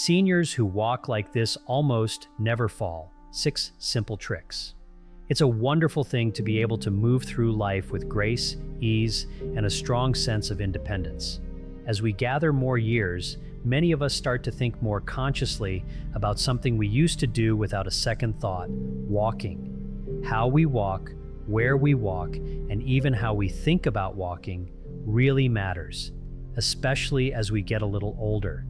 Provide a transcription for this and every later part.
Seniors who walk like this almost never fall. 6 simple tricks. It's a wonderful thing to be able to move through life with grace, ease, and a strong sense of independence. As we gather more years, many of us start to think more consciously about something we used to do without a second thought: walking. How we walk, where we walk, and even how we think about walking really matters, especially as we get a little older.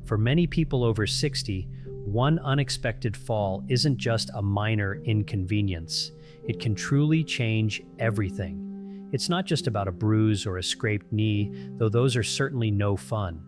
For many people over 60, one unexpected fall isn't just a minor inconvenience. It can truly change everything. It's not just about a bruise or a scraped knee, though those are certainly no fun.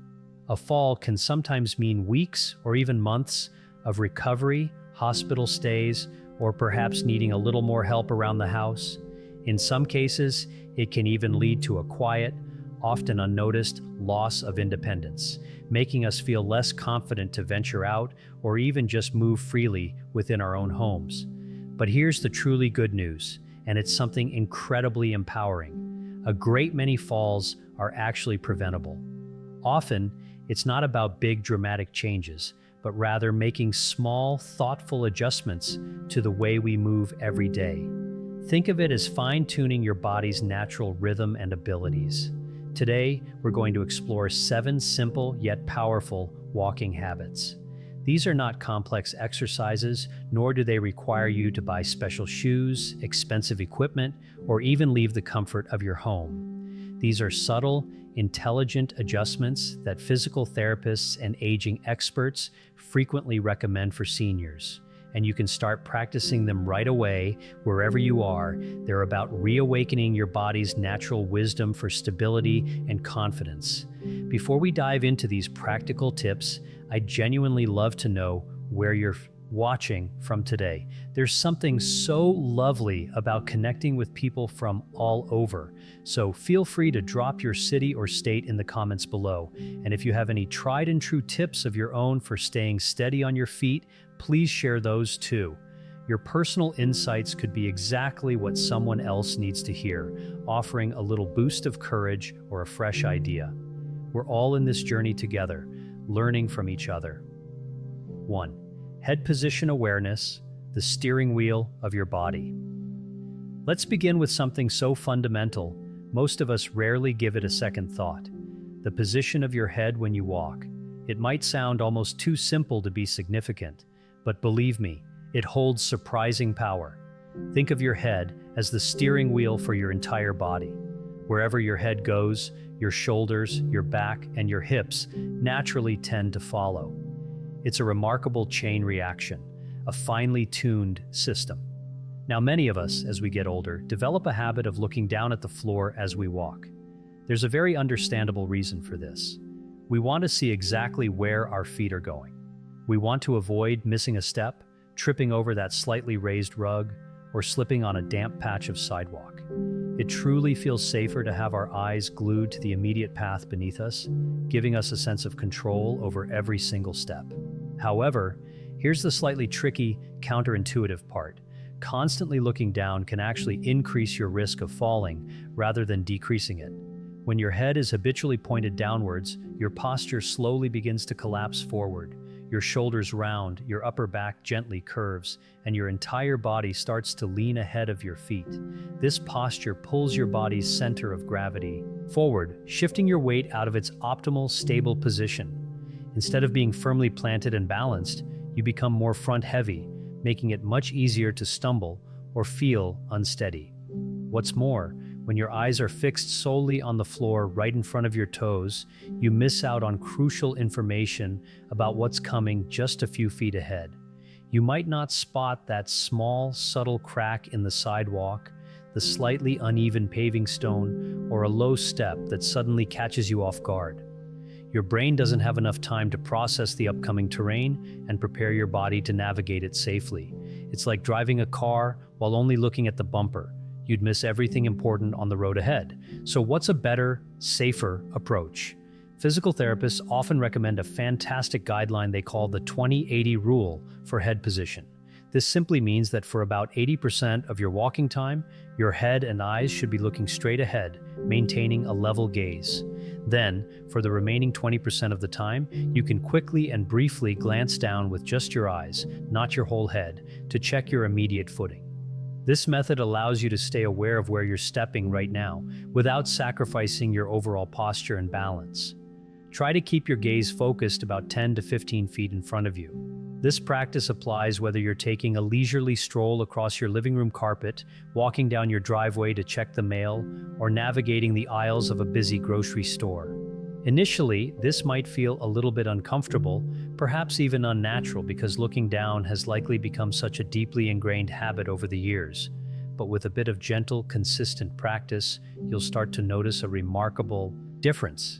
A fall can sometimes mean weeks or even months of recovery, hospital stays, or perhaps needing a little more help around the house. In some cases, it can even lead to a quiet, often unnoticed loss of independence, making us feel less confident to venture out or even just move freely within our own homes. But here's the truly good news, and it's something incredibly empowering. A great many falls are actually preventable. Often, it's not about big dramatic changes, but rather making small, thoughtful adjustments to the way we move every day. Think of it as fine-tuning your body's natural rhythm and abilities. Today, we're going to explore 7 simple yet powerful walking habits. These are not complex exercises, nor do they require you to buy special shoes, expensive equipment, or even leave the comfort of your home. These are subtle, intelligent adjustments that physical therapists and aging experts frequently recommend for seniors. And you can start practicing them right away, wherever you are. They're about reawakening your body's natural wisdom for stability and confidence. Before we dive into these practical tips, I genuinely love to know where you're watching from today. There's something so lovely about connecting with people from all over. So feel free to drop your city or state in the comments below. And if you have any tried and true tips of your own for staying steady on your feet, please share those too. Your personal insights could be exactly what someone else needs to hear, offering a little boost of courage or a fresh idea. We're all in this journey together, learning from each other. 1. Head position awareness, the steering wheel of your body. Let's begin with something so fundamental, most of us rarely give it a second thought: the position of your head when you walk. It might sound almost too simple to be significant, but believe me, it holds surprising power. Think of your head as the steering wheel for your entire body. Wherever your head goes, your shoulders, your back, and your hips naturally tend to follow. It's a remarkable chain reaction, a finely tuned system. Now, many of us, as we get older, develop a habit of looking down at the floor as we walk. There's a very understandable reason for this. We want to see exactly where our feet are going. We want to avoid missing a step, tripping over that slightly raised rug, or slipping on a damp patch of sidewalk. It truly feels safer to have our eyes glued to the immediate path beneath us, giving us a sense of control over every single step. However, here's the slightly tricky, counterintuitive part. Constantly looking down can actually increase your risk of falling rather than decreasing it. When your head is habitually pointed downwards, your posture slowly begins to collapse forward. Your shoulders round, your upper back gently curves, and your entire body starts to lean ahead of your feet. This posture pulls your body's center of gravity forward, shifting your weight out of its optimal, stable position. Instead of being firmly planted and balanced, you become more front-heavy, making it much easier to stumble or feel unsteady. What's more, when your eyes are fixed solely on the floor right in front of your toes, you miss out on crucial information about what's coming just a few feet ahead. You might not spot that small, subtle crack in the sidewalk, the slightly uneven paving stone, or a low step that suddenly catches you off guard. Your brain doesn't have enough time to process the upcoming terrain and prepare your body to navigate it safely. It's like driving a car while only looking at the bumper. You'd miss everything important on the road ahead. So what's a better, safer approach? Physical therapists often recommend a fantastic guideline they call the 20-80 rule for head position. This simply means that for about 80% of your walking time, your head and eyes should be looking straight ahead, maintaining a level gaze. Then, for the remaining 20% of the time, you can quickly and briefly glance down with just your eyes, not your whole head, to check your immediate footing. This method allows you to stay aware of where you're stepping right now, without sacrificing your overall posture and balance. Try to keep your gaze focused about 10 to 15 feet in front of you. This practice applies whether you're taking a leisurely stroll across your living room carpet, walking down your driveway to check the mail, or navigating the aisles of a busy grocery store. Initially, this might feel a little bit uncomfortable, perhaps even unnatural, because looking down has likely become such a deeply ingrained habit over the years. But with a bit of gentle, consistent practice, you'll start to notice a remarkable difference.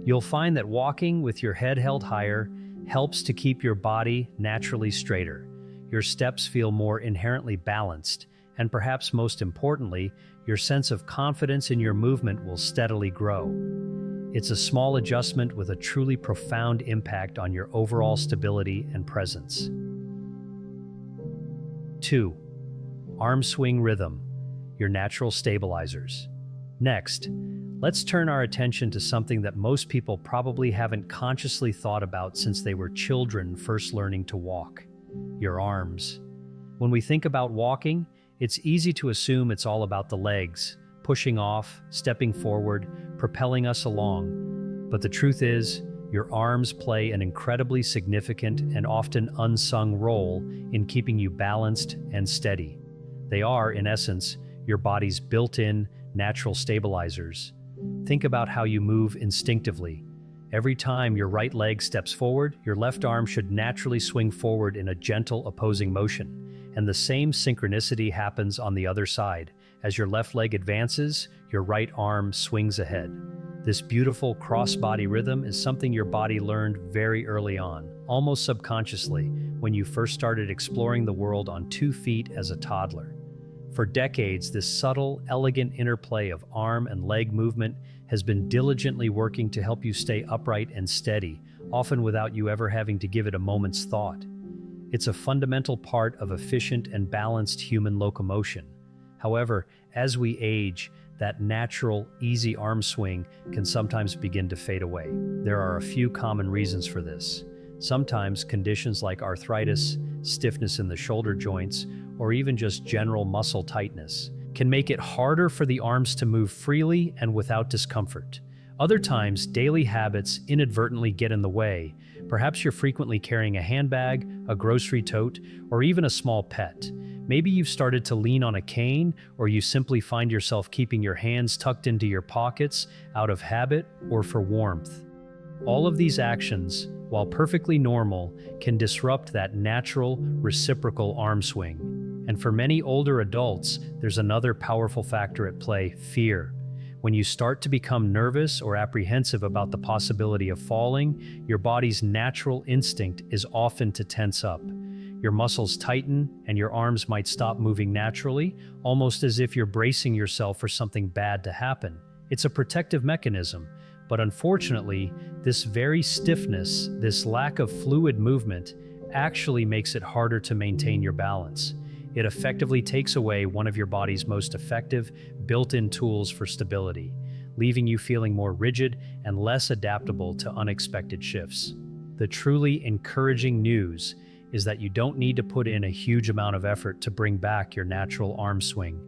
You'll find that walking with your head held higher helps to keep your body naturally straighter. Your steps feel more inherently balanced, and perhaps most importantly, your sense of confidence in your movement will steadily grow. It's a small adjustment with a truly profound impact on your overall stability and presence. 2. Arm swing rhythm, your natural stabilizers. Next, let's turn our attention to something that most people probably haven't consciously thought about since they were children first learning to walk: your arms. When we think about walking, it's easy to assume it's all about the legs, pushing off, stepping forward, propelling us along. But the truth is, your arms play an incredibly significant and often unsung role in keeping you balanced and steady. They are, in essence, your body's built-in, natural stabilizers. Think about how you move instinctively. Every time your right leg steps forward, your left arm should naturally swing forward in a gentle opposing motion. And the same synchronicity happens on the other side. As your left leg advances, your right arm swings ahead. This beautiful cross-body rhythm is something your body learned very early on, almost subconsciously, when you first started exploring the world on 2 feet as a toddler. For decades, this subtle, elegant interplay of arm and leg movement has been diligently working to help you stay upright and steady, often without you ever having to give it a moment's thought. It's a fundamental part of efficient and balanced human locomotion. However, as we age, that natural, easy arm swing can sometimes begin to fade away. There are a few common reasons for this. Sometimes conditions like arthritis, stiffness in the shoulder joints, or even just general muscle tightness can make it harder for the arms to move freely and without discomfort. Other times, daily habits inadvertently get in the way. Perhaps you're frequently carrying a handbag, a grocery tote, or even a small pet. Maybe you've started to lean on a cane, or you simply find yourself keeping your hands tucked into your pockets out of habit or for warmth. All of these actions, while perfectly normal, can disrupt that natural, reciprocal arm swing. And for many older adults, there's another powerful factor at play: fear. When you start to become nervous or apprehensive about the possibility of falling, your body's natural instinct is often to tense up. Your muscles tighten and your arms might stop moving naturally, almost as if you're bracing yourself for something bad to happen. It's a protective mechanism, but unfortunately, this very stiffness, this lack of fluid movement, actually makes it harder to maintain your balance. It effectively takes away one of your body's most effective, built-in tools for stability, leaving you feeling more rigid and less adaptable to unexpected shifts. The truly encouraging news is that you don't need to put in a huge amount of effort to bring back your natural arm swing.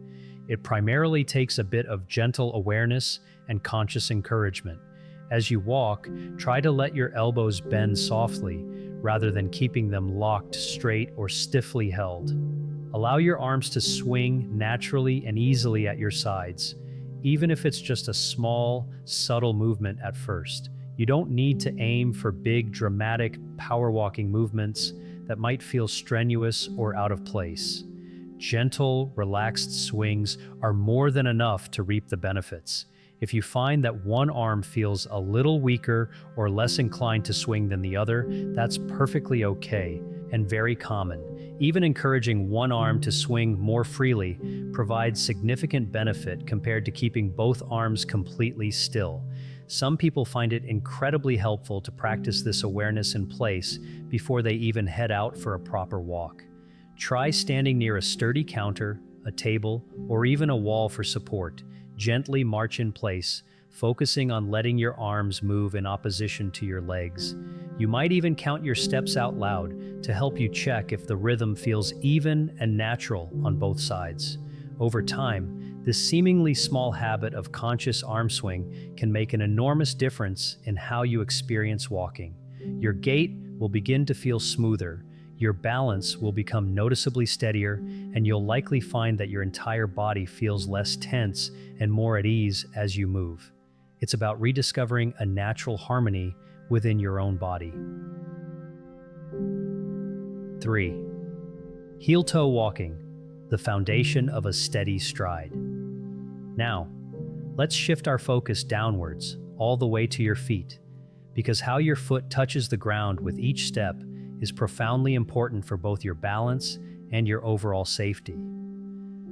It primarily takes a bit of gentle awareness and conscious encouragement. As you walk, try to let your elbows bend softly, rather than keeping them locked straight or stiffly held. Allow your arms to swing naturally and easily at your sides, even if it's just a small, subtle movement at first. You don't need to aim for big, dramatic, power-walking movements that might feel strenuous or out of place. Gentle, relaxed swings are more than enough to reap the benefits. If you find that one arm feels a little weaker or less inclined to swing than the other, that's perfectly okay and very common. Even encouraging one arm to swing more freely provides significant benefit compared to keeping both arms completely still. Some people find it incredibly helpful to practice this awareness in place before they even head out for a proper walk. Try standing near a sturdy counter, a table, or even a wall for support. Gently march in place, focusing on letting your arms move in opposition to your legs. You might even count your steps out loud to help you check if the rhythm feels even and natural on both sides. Over time, this seemingly small habit of conscious arm swing can make an enormous difference in how you experience walking. Your gait will begin to feel smoother, your balance will become noticeably steadier, and you'll likely find that your entire body feels less tense and more at ease as you move. It's about rediscovering a natural harmony within your own body. 3. Heel-toe walking, the foundation of a steady stride. Now, let's shift our focus downwards, all the way to your feet, because how your foot touches the ground with each step is profoundly important for both your balance and your overall safety.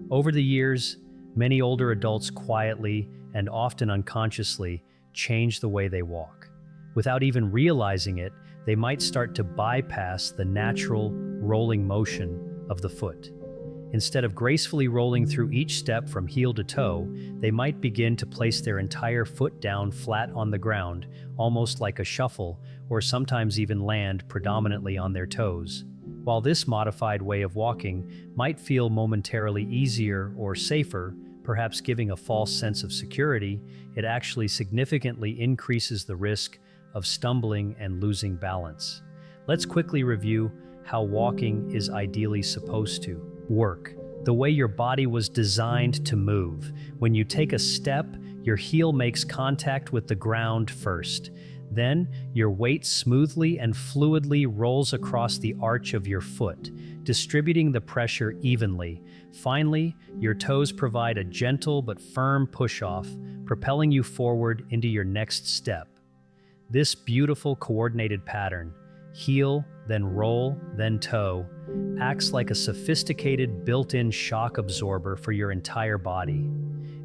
Over the years, many older adults quietly and often unconsciously change the way they walk. Without even realizing it, they might start to bypass the natural rolling motion of the foot. Instead of gracefully rolling through each step from heel to toe, they might begin to place their entire foot down flat on the ground, almost like a shuffle, or sometimes even land predominantly on their toes. While this modified way of walking might feel momentarily easier or safer, perhaps giving a false sense of security, it actually significantly increases the risk of stumbling and losing balance. Let's quickly review how walking is ideally supposed to work. The way your body was designed to move. When you take a step, your heel makes contact with the ground first. Then, your weight smoothly and fluidly rolls across the arch of your foot, distributing the pressure evenly. Finally, your toes provide a gentle but firm push-off, propelling you forward into your next step. This beautiful coordinated pattern, heel, then roll, then toe, acts like a sophisticated built-in shock absorber for your entire body.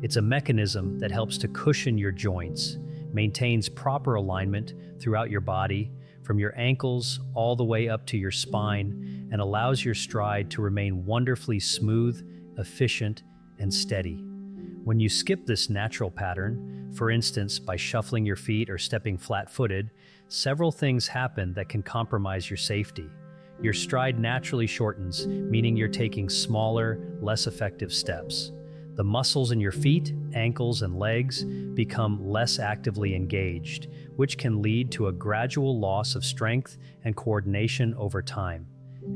It's a mechanism that helps to cushion your joints, maintains proper alignment throughout your body, from your ankles all the way up to your spine, and allows your stride to remain wonderfully smooth, efficient, and steady. When you skip this natural pattern, for instance by shuffling your feet or stepping flat-footed, several things happen that can compromise your safety. Your stride naturally shortens, meaning you're taking smaller, less effective steps. The muscles in your feet, ankles, and legs become less actively engaged, which can lead to a gradual loss of strength and coordination over time.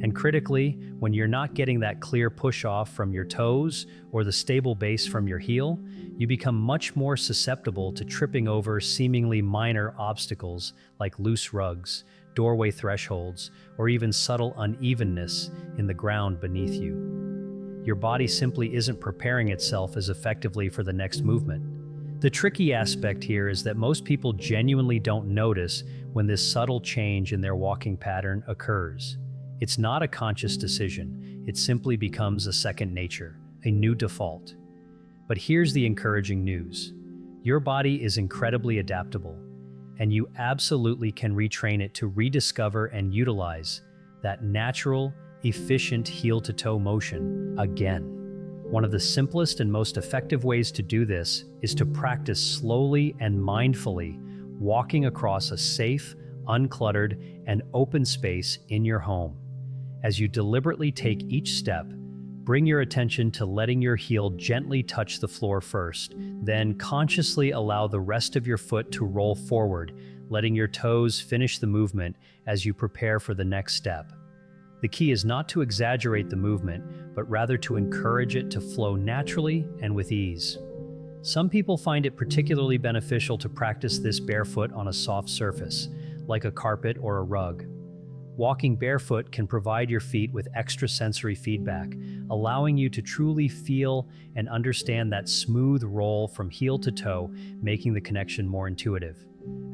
And critically, when you're not getting that clear push-off from your toes or the stable base from your heel, you become much more susceptible to tripping over seemingly minor obstacles like loose rugs, doorway thresholds, or even subtle unevenness in the ground beneath you. Your body simply isn't preparing itself as effectively for the next movement. The tricky aspect here is that most people genuinely don't notice when this subtle change in their walking pattern occurs. It's not a conscious decision, it simply becomes a second nature, a new default. But here's the encouraging news. Your body is incredibly adaptable, and you absolutely can retrain it to rediscover and utilize that natural, efficient heel-to-toe motion again. One of the simplest and most effective ways to do this is to practice slowly and mindfully, walking across a safe, uncluttered, and open space in your home. As you deliberately take each step, bring your attention to letting your heel gently touch the floor first, then consciously allow the rest of your foot to roll forward, letting your toes finish the movement as you prepare for the next step. The key is not to exaggerate the movement, but rather to encourage it to flow naturally and with ease. Some people find it particularly beneficial to practice this barefoot on a soft surface, like a carpet or a rug. Walking barefoot can provide your feet with extra sensory feedback, allowing you to truly feel and understand that smooth roll from heel to toe, making the connection more intuitive.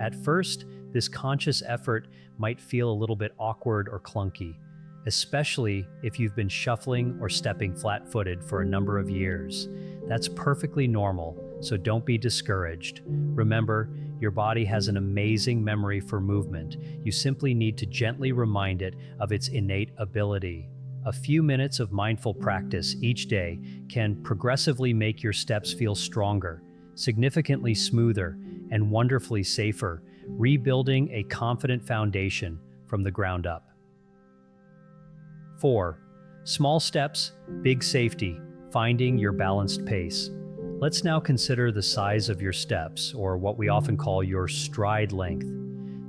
At first, this conscious effort might feel a little bit awkward or clunky, especially if you've been shuffling or stepping flat-footed for a number of years. That's perfectly normal, so don't be discouraged. Remember, your body has an amazing memory for movement. You simply need to gently remind it of its innate ability. A few minutes of mindful practice each day can progressively make your steps feel stronger, significantly smoother, and wonderfully safer, rebuilding a confident foundation from the ground up. 4. Small steps, big safety, finding your balanced pace. Let's now consider the size of your steps, or what we often call your stride length.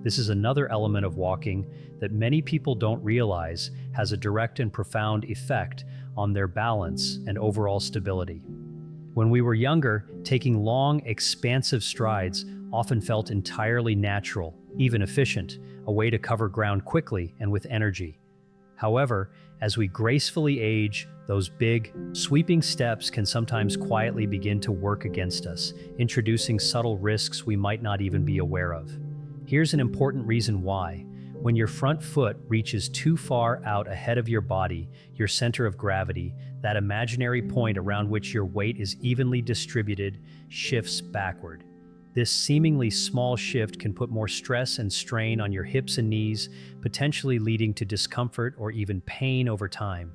This is another element of walking that many people don't realize has a direct and profound effect on their balance and overall stability. When we were younger, taking long, expansive strides often felt entirely natural, even efficient, a way to cover ground quickly and with energy. However, as we gracefully age, those big, sweeping steps can sometimes quietly begin to work against us, introducing subtle risks we might not even be aware of. Here's an important reason why. When your front foot reaches too far out ahead of your body, your center of gravity, that imaginary point around which your weight is evenly distributed, shifts backward. This seemingly small shift can put more stress and strain on your hips and knees, potentially leading to discomfort or even pain over time.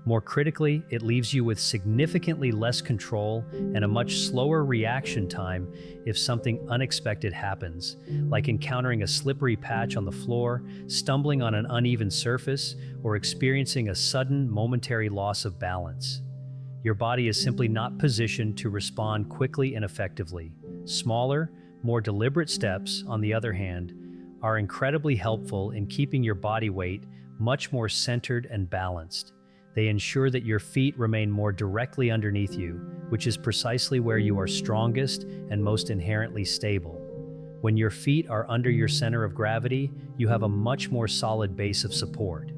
More critically, it leaves you with significantly less control and a much slower reaction time if something unexpected happens, like encountering a slippery patch on the floor, stumbling on an uneven surface, or experiencing a sudden, momentary loss of balance. Your body is simply not positioned to respond quickly and effectively. Smaller, more deliberate steps, on the other hand, are incredibly helpful in keeping your body weight much more centered and balanced. They ensure that your feet remain more directly underneath you, which is precisely where you are strongest and most inherently stable. When your feet are under your center of gravity, you have a much more solid base of support.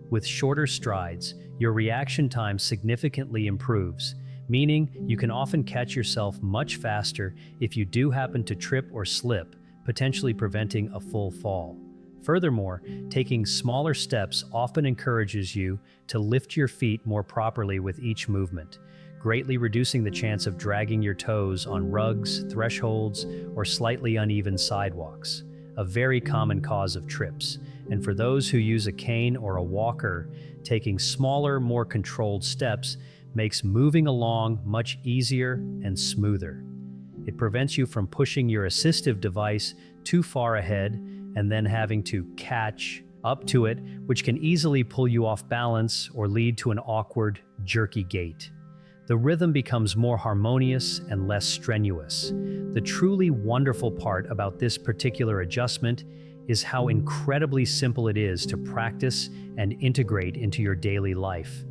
With shorter strides, your reaction time significantly improves, meaning you can often catch yourself much faster if you do happen to trip or slip, potentially preventing a full fall. Furthermore, taking smaller steps often encourages you to lift your feet more properly with each movement, greatly reducing the chance of dragging your toes on rugs, thresholds, or slightly uneven sidewalks, a very common cause of trips. And for those who use a cane or a walker, taking smaller, more controlled steps makes moving along much easier and smoother. It prevents you from pushing your assistive device too far ahead and then having to catch up to it, which can easily pull you off balance or lead to an awkward, jerky gait. The rhythm becomes more harmonious and less strenuous. The truly wonderful part about this particular adjustment is how incredibly simple it is to practice and integrate into your daily life.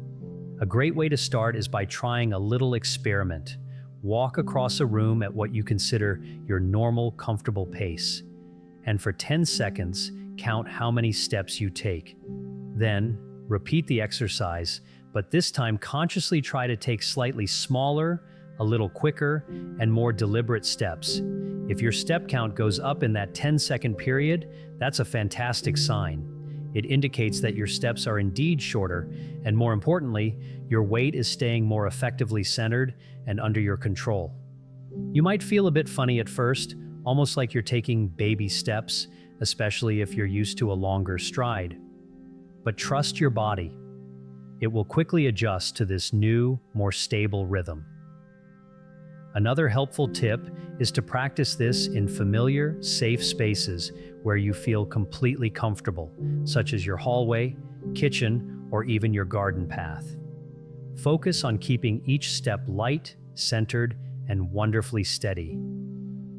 A great way to start is by trying a little experiment. Walk across a room at what you consider your normal, comfortable pace, and for 10 seconds, count how many steps you take. Then, repeat the exercise, but this time consciously try to take slightly smaller, a little quicker, and more deliberate steps. If your step count goes up in that 10-second period, that's a fantastic sign. It indicates that your steps are indeed shorter, and more importantly, your weight is staying more effectively centered and under your control. You might feel a bit funny at first, almost like you're taking baby steps, especially if you're used to a longer stride. But trust your body. It will quickly adjust to this new, more stable rhythm. Another helpful tip is to practice this in familiar, safe spaces where you feel completely comfortable, such as your hallway, kitchen, or even your garden path. Focus on keeping each step light, centered, and wonderfully steady.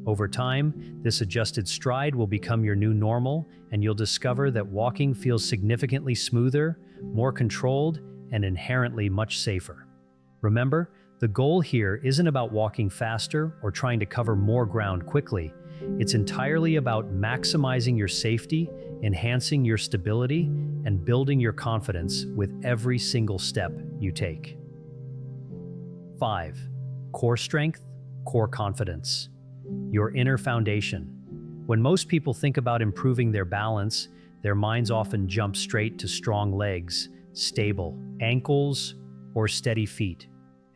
Over time, this adjusted stride will become your new normal, and you'll discover that walking feels significantly smoother, more controlled, and inherently much safer. Remember, the goal here isn't about walking faster or trying to cover more ground quickly. It's entirely about maximizing your safety, enhancing your stability, and building your confidence with every single step you take. 5. Core strength, core confidence. Your inner foundation. When most people think about improving their balance, their minds often jump straight to strong legs, stable ankles, or steady feet.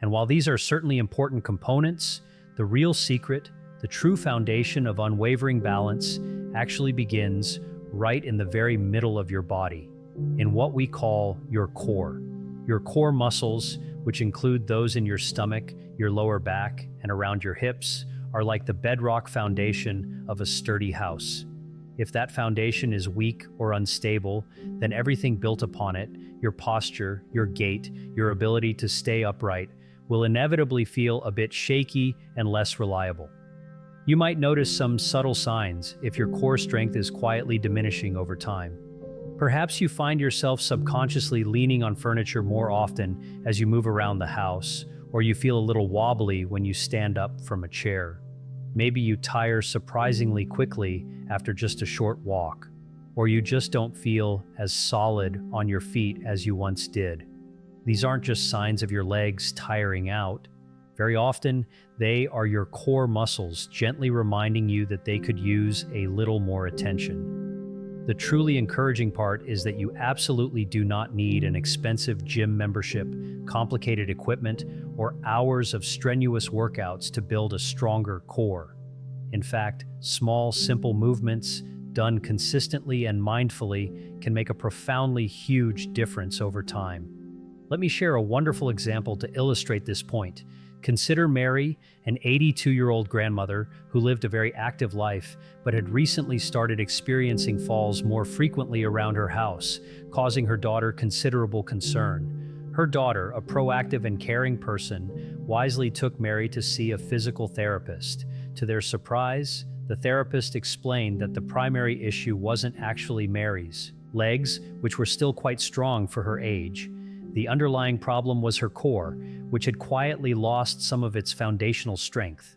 And while these are certainly important components, the real secret, the true foundation of unwavering balance, actually begins right in the very middle of your body, in what we call your core. Your core muscles, which include those in your stomach, your lower back, and around your hips, are like the bedrock foundation of a sturdy house. If that foundation is weak or unstable, then everything built upon it, your posture, your gait, your ability to stay upright, will inevitably feel a bit shaky and less reliable. You might notice some subtle signs if your core strength is quietly diminishing over time. Perhaps you find yourself subconsciously leaning on furniture more often as you move around the house, or you feel a little wobbly when you stand up from a chair. Maybe you tire surprisingly quickly after just a short walk, or you just don't feel as solid on your feet as you once did. These aren't just signs of your legs tiring out. Very often, they are your core muscles gently reminding you that they could use a little more attention. The truly encouraging part is that you absolutely do not need an expensive gym membership, complicated equipment, or hours of strenuous workouts to build a stronger core. In fact, small, simple movements, done consistently and mindfully, can make a profoundly huge difference over time. Let me share a wonderful example to illustrate this point. Consider Mary, an 82-year-old grandmother who lived a very active life, but had recently started experiencing falls more frequently around her house, causing her daughter considerable concern. Her daughter, a proactive and caring person, wisely took Mary to see a physical therapist. To their surprise, the therapist explained that the primary issue wasn't actually Mary's legs, which were still quite strong for her age. The underlying problem was her core, which had quietly lost some of its foundational strength.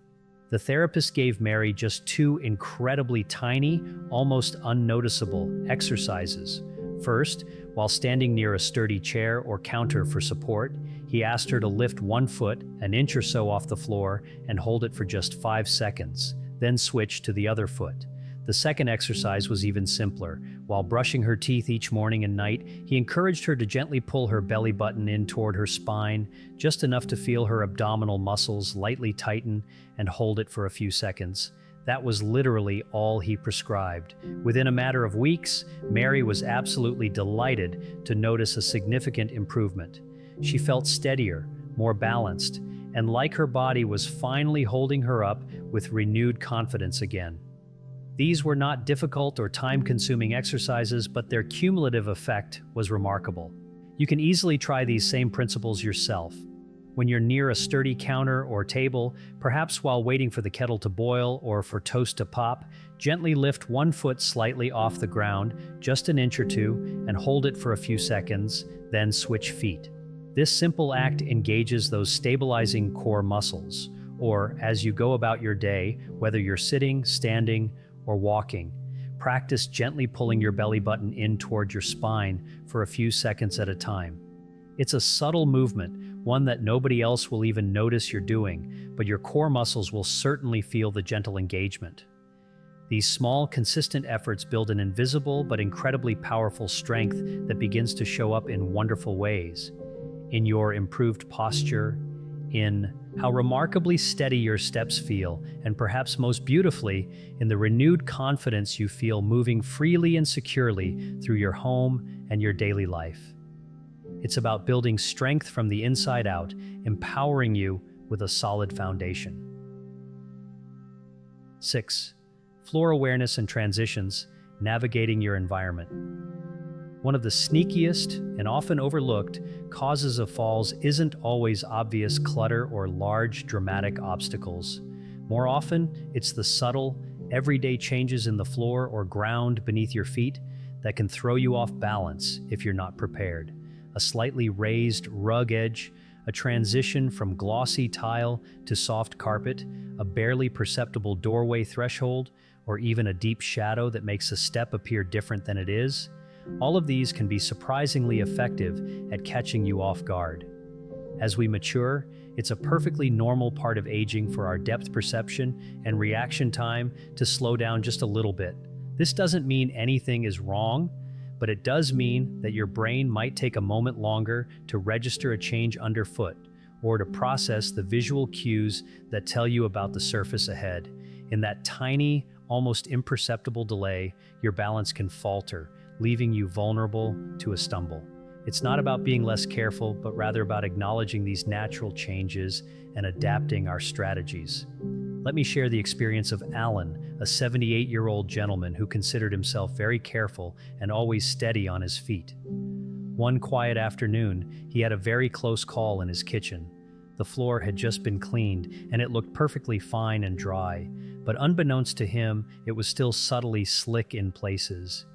The therapist gave Mary just two incredibly tiny, almost unnoticeable exercises. First, while standing near a sturdy chair or counter for support, he asked her to lift one foot an inch or so off the floor and hold it for just 5 seconds, then switch to the other foot. The second exercise was even simpler. While brushing her teeth each morning and night, he encouraged her to gently pull her belly button in toward her spine, just enough to feel her abdominal muscles lightly tighten, and hold it for a few seconds. That was literally all he prescribed. Within a matter of weeks, Mary was absolutely delighted to notice a significant improvement. She felt steadier, more balanced, and like her body was finally holding her up with renewed confidence again. These were not difficult or time-consuming exercises, but their cumulative effect was remarkable. You can easily try these same principles yourself. When you're near a sturdy counter or table, perhaps while waiting for the kettle to boil or for toast to pop, gently lift one foot slightly off the ground, just an inch or two, and hold it for a few seconds, then switch feet. This simple act engages those stabilizing core muscles, or as you go about your day, whether you're sitting, standing, or walking, practice gently pulling your belly button in toward your spine for a few seconds at a time. It's a subtle movement, one that nobody else will even notice you're doing, but your core muscles will certainly feel the gentle engagement. These small, consistent efforts build an invisible but incredibly powerful strength that begins to show up in wonderful ways. In your improved posture, in how remarkably steady your steps feel, and perhaps most beautifully, in the renewed confidence you feel moving freely and securely through your home and your daily life. It's about building strength from the inside out, empowering you with a solid foundation. 6. Floor awareness and transitions, navigating your environment. One of the sneakiest and often overlooked causes of falls isn't always obvious clutter or large, dramatic obstacles. More often, it's the subtle, everyday changes in the floor or ground beneath your feet that can throw you off balance if you're not prepared. A slightly raised rug edge, a transition from glossy tile to soft carpet, a barely perceptible doorway threshold, or even a deep shadow that makes a step appear different than it is. All of these can be surprisingly effective at catching you off guard. As we mature, it's a perfectly normal part of aging for our depth perception and reaction time to slow down just a little bit. This doesn't mean anything is wrong, but it does mean that your brain might take a moment longer to register a change underfoot or to process the visual cues that tell you about the surface ahead. In that tiny, almost imperceptible delay, your balance can falter, leaving you vulnerable to a stumble. It's not about being less careful, but rather about acknowledging these natural changes and adapting our strategies. Let me share the experience of Alan, a 78-year-old gentleman who considered himself very careful and always steady on his feet. One quiet afternoon, he had a very close call in his kitchen. The floor had just been cleaned, and it looked perfectly fine and dry, but unbeknownst to him, it was still subtly slick in places.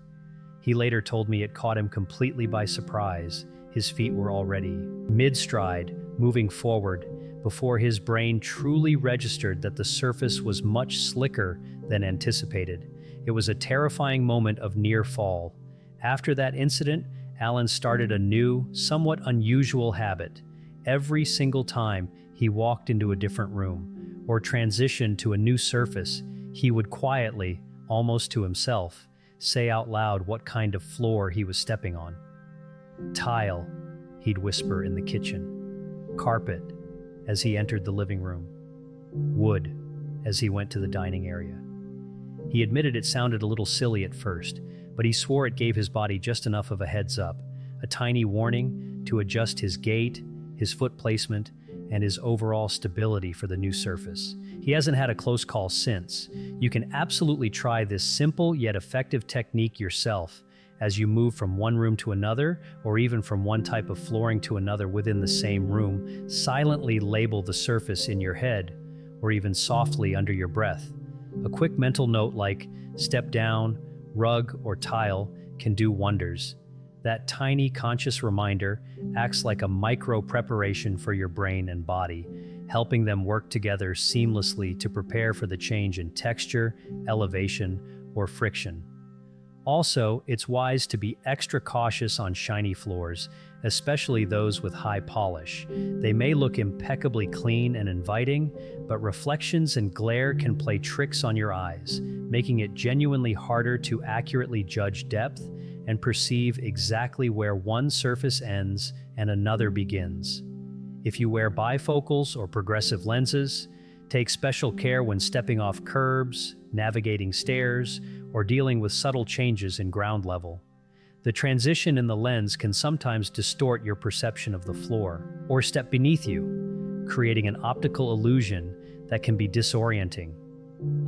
He later told me it caught him completely by surprise. His feet were already mid-stride, moving forward, before his brain truly registered that the surface was much slicker than anticipated. It was a terrifying moment of near fall. After that incident, Alan started a new, somewhat unusual habit. Every single time he walked into a different room or transitioned to a new surface, he would quietly, almost to himself, say out loud what kind of floor he was stepping on. Tile, he'd whisper in the kitchen. Carpet, as he entered the living room. Wood, as he went to the dining area. He admitted it sounded a little silly at first, but he swore it gave his body just enough of a heads up, a tiny warning to adjust his gait, his foot placement, and his overall stability for the new surface. He hasn't had a close call since. You can absolutely try this simple yet effective technique yourself as you move from one room to another, or even from one type of flooring to another within the same room. Silently label the surface in your head, or even softly under your breath. A quick mental note like step down, rug, or tile can do wonders. That tiny conscious reminder acts like a micro preparation for your brain and body, helping them work together seamlessly to prepare for the change in texture, elevation, or friction. Also, it's wise to be extra cautious on shiny floors, especially those with high polish. They may look impeccably clean and inviting, but reflections and glare can play tricks on your eyes, making it genuinely harder to accurately judge depth and perceive exactly where one surface ends and another begins. If you wear bifocals or progressive lenses, take special care when stepping off curbs, navigating stairs, or dealing with subtle changes in ground level. The transition in the lens can sometimes distort your perception of the floor or step beneath you, creating an optical illusion that can be disorienting.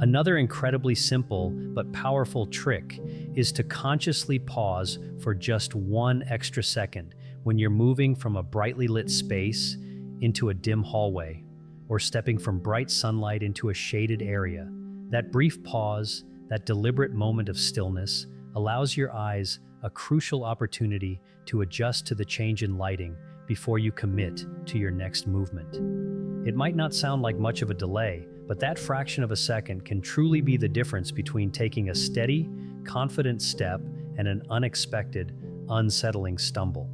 Another incredibly simple but powerful trick is to consciously pause for just 1 extra second when you're moving from a brightly lit space into a dim hallway, or stepping from bright sunlight into a shaded area. That brief pause, that deliberate moment of stillness, allows your eyes a crucial opportunity to adjust to the change in lighting before you commit to your next movement. It might not sound like much of a delay, but that fraction of a second can truly be the difference between taking a steady, confident step and an unexpected, unsettling stumble.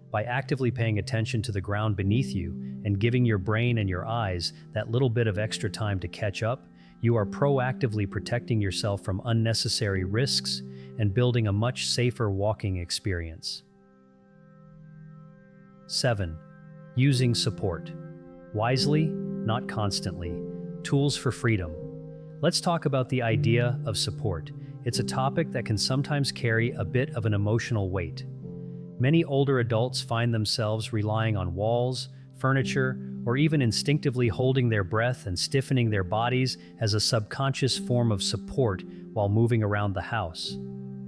By actively paying attention to the ground beneath you and giving your brain and your eyes that little bit of extra time to catch up, you are proactively protecting yourself from unnecessary risks and building a much safer walking experience. 7. Using support. Wisely, not constantly. Tools for freedom. Let's talk about the idea of support. It's a topic that can sometimes carry a bit of an emotional weight. Many older adults find themselves relying on walls, furniture, or even instinctively holding their breath and stiffening their bodies as a subconscious form of support while moving around the house.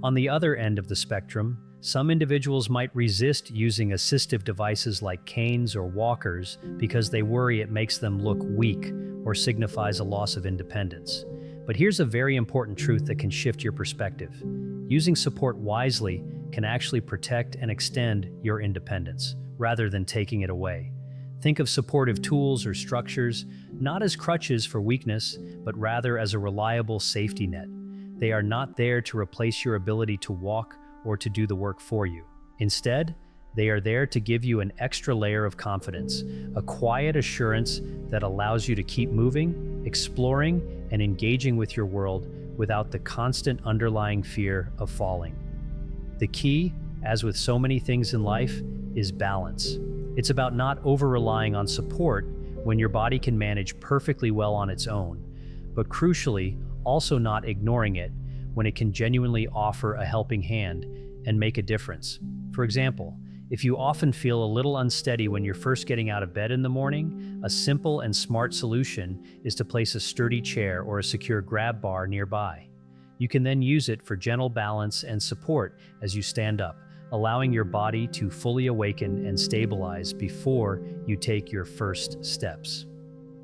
On the other end of the spectrum, some individuals might resist using assistive devices like canes or walkers because they worry it makes them look weak or signifies a loss of independence. But here's a very important truth that can shift your perspective. Using support wisely can actually protect and extend your independence, rather than taking it away. Think of supportive tools or structures not as crutches for weakness, but rather as a reliable safety net. They are not there to replace your ability to walk or to do the work for you. Instead, they are there to give you an extra layer of confidence, a quiet assurance that allows you to keep moving, exploring, and engaging with your world without the constant underlying fear of falling. The key, as with so many things in life, is balance. It's about not over-relying on support when your body can manage perfectly well on its own, but crucially, also not ignoring it when it can genuinely offer a helping hand and make a difference. For example, If you often feel a little unsteady when you're first getting out of bed in the morning, a simple and smart solution is to place a sturdy chair or a secure grab bar nearby. You can then use it for gentle balance and support as you stand up, allowing your body to fully awaken and stabilize before you take your first steps.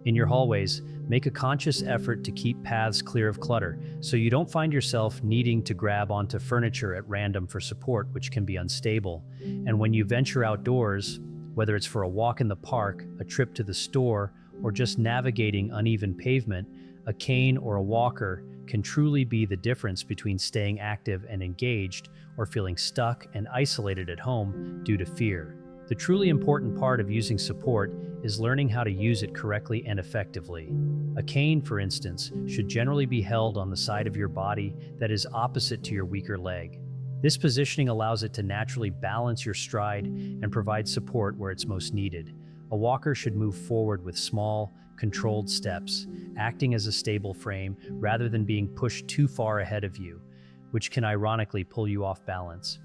In your hallways, make a conscious effort to keep paths clear of clutter so you don't find yourself needing to grab onto furniture at random for support, which can be unstable. And when you venture outdoors, whether it's for a walk in the park, a trip to the store, or just navigating uneven pavement, a cane or a walker can truly be the difference between staying active and engaged or feeling stuck and isolated at home due to fear. The truly important part of using support is learning how to use it correctly and effectively. A cane, for instance, should generally be held on the side of your body that is opposite to your weaker leg. This positioning allows it to naturally balance your stride and provide support where it's most needed. A walker should move forward with small, controlled steps, acting as a stable frame rather than being pushed too far ahead of you, which can ironically pull you off balance.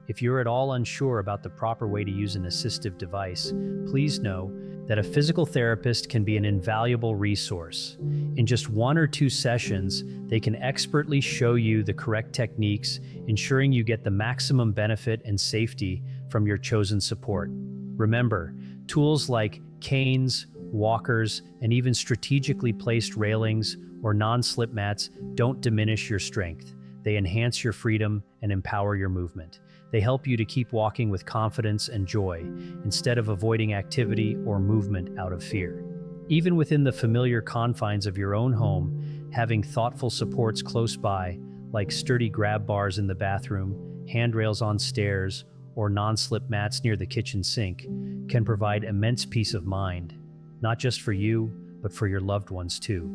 If you're at all unsure about the proper way to use an assistive device, please know that a physical therapist can be an invaluable resource. In just 1 or 2 sessions, they can expertly show you the correct techniques, ensuring you get the maximum benefit and safety from your chosen support. Remember, tools like canes, walkers, and even strategically placed railings or non-slip mats don't diminish your strength. They enhance your freedom and empower your movement. They help you to keep walking with confidence and joy, instead of avoiding activity or movement out of fear. Even within the familiar confines of your own home, having thoughtful supports close by, like sturdy grab bars in the bathroom, handrails on stairs, or non-slip mats near the kitchen sink, can provide immense peace of mind, not just for you, but for your loved ones too.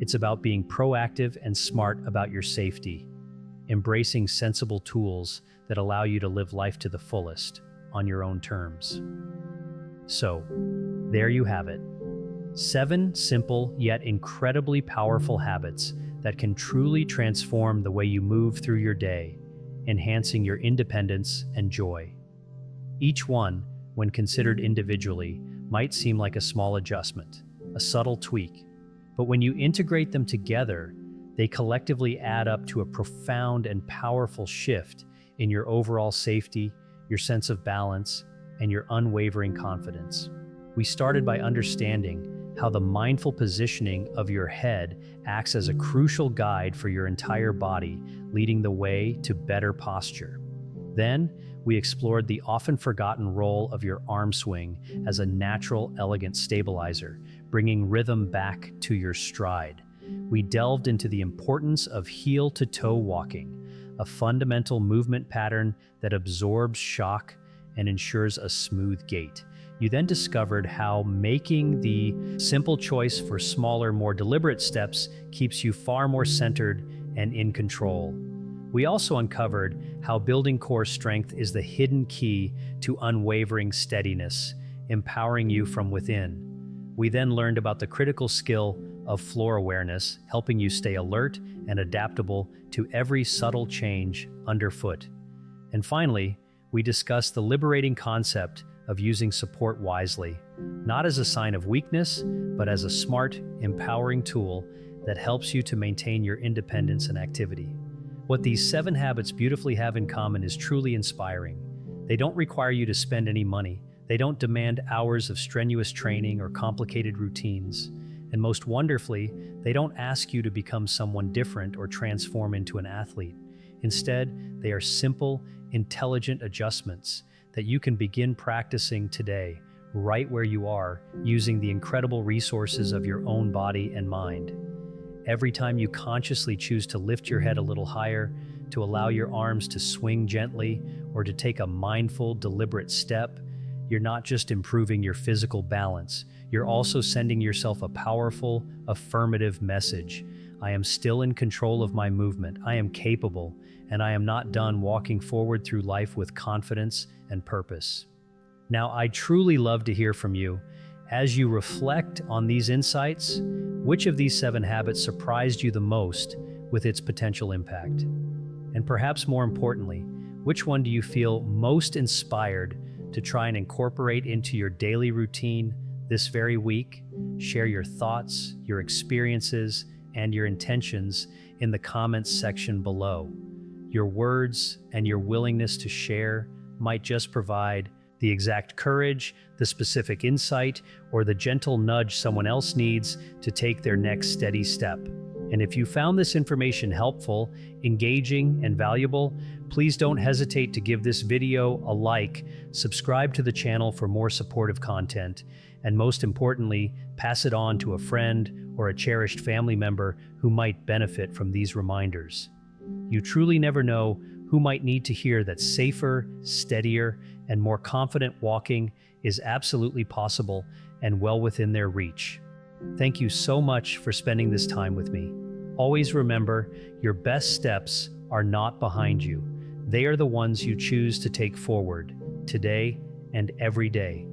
It's about being proactive and smart about your safety, embracing sensible tools that allow you to live life to the fullest on your own terms. So, there you have it. 7 simple yet incredibly powerful habits that can truly transform the way you move through your day, enhancing your independence and joy. Each one, when considered individually, might seem like a small adjustment, a subtle tweak, but when you integrate them together, they collectively add up to a profound and powerful shift in your overall safety, your sense of balance, and your unwavering confidence. We started by understanding how the mindful positioning of your head acts as a crucial guide for your entire body, leading the way to better posture. Then, we explored the often forgotten role of your arm swing as a natural, elegant stabilizer, bringing rhythm back to your stride. We delved into the importance of heel-to-toe walking, a fundamental movement pattern that absorbs shock and ensures a smooth gait. You then discovered how making the simple choice for smaller, more deliberate steps keeps you far more centered and in control. We also uncovered how building core strength is the hidden key to unwavering steadiness, empowering you from within. We then learned about the critical skill of floor awareness, helping you stay alert and adaptable to every subtle change underfoot. And finally, we discussed the liberating concept of using support wisely, not as a sign of weakness, but as a smart, empowering tool that helps you to maintain your independence and activity. What these 7 habits beautifully have in common is truly inspiring. They don't require you to spend any money. They don't demand hours of strenuous training or complicated routines. And most wonderfully, they don't ask you to become someone different or transform into an athlete. Instead, they are simple, intelligent adjustments that you can begin practicing today, right where you are, using the incredible resources of your own body and mind. Every time you consciously choose to lift your head a little higher, to allow your arms to swing gently, or to take a mindful, deliberate step, you're not just improving your physical balance, you're also sending yourself a powerful, affirmative message. I am still in control of my movement, I am capable, and I am not done walking forward through life with confidence and purpose. Now, I truly love to hear from you. As you reflect on these insights, which of these 7 habits surprised you the most with its potential impact? And perhaps more importantly, Which one do you feel most inspired to try and incorporate into your daily routine this very week? Share your thoughts, your experiences, and your intentions in the comments section below. Your words and your willingness to share might just provide the exact courage, the specific insight, or the gentle nudge someone else needs to take their next steady step. And if you found this information helpful, engaging, and valuable, please don't hesitate to give this video a like, subscribe to the channel for more supportive content, and most importantly, pass it on to a friend or a cherished family member who might benefit from these reminders. You truly never know who might need to hear that safer, steadier, and more confident walking is absolutely possible and well within their reach. Thank you so much for spending this time with me. Always remember, your best steps are not behind you. They are the ones you choose to take forward, today and every day.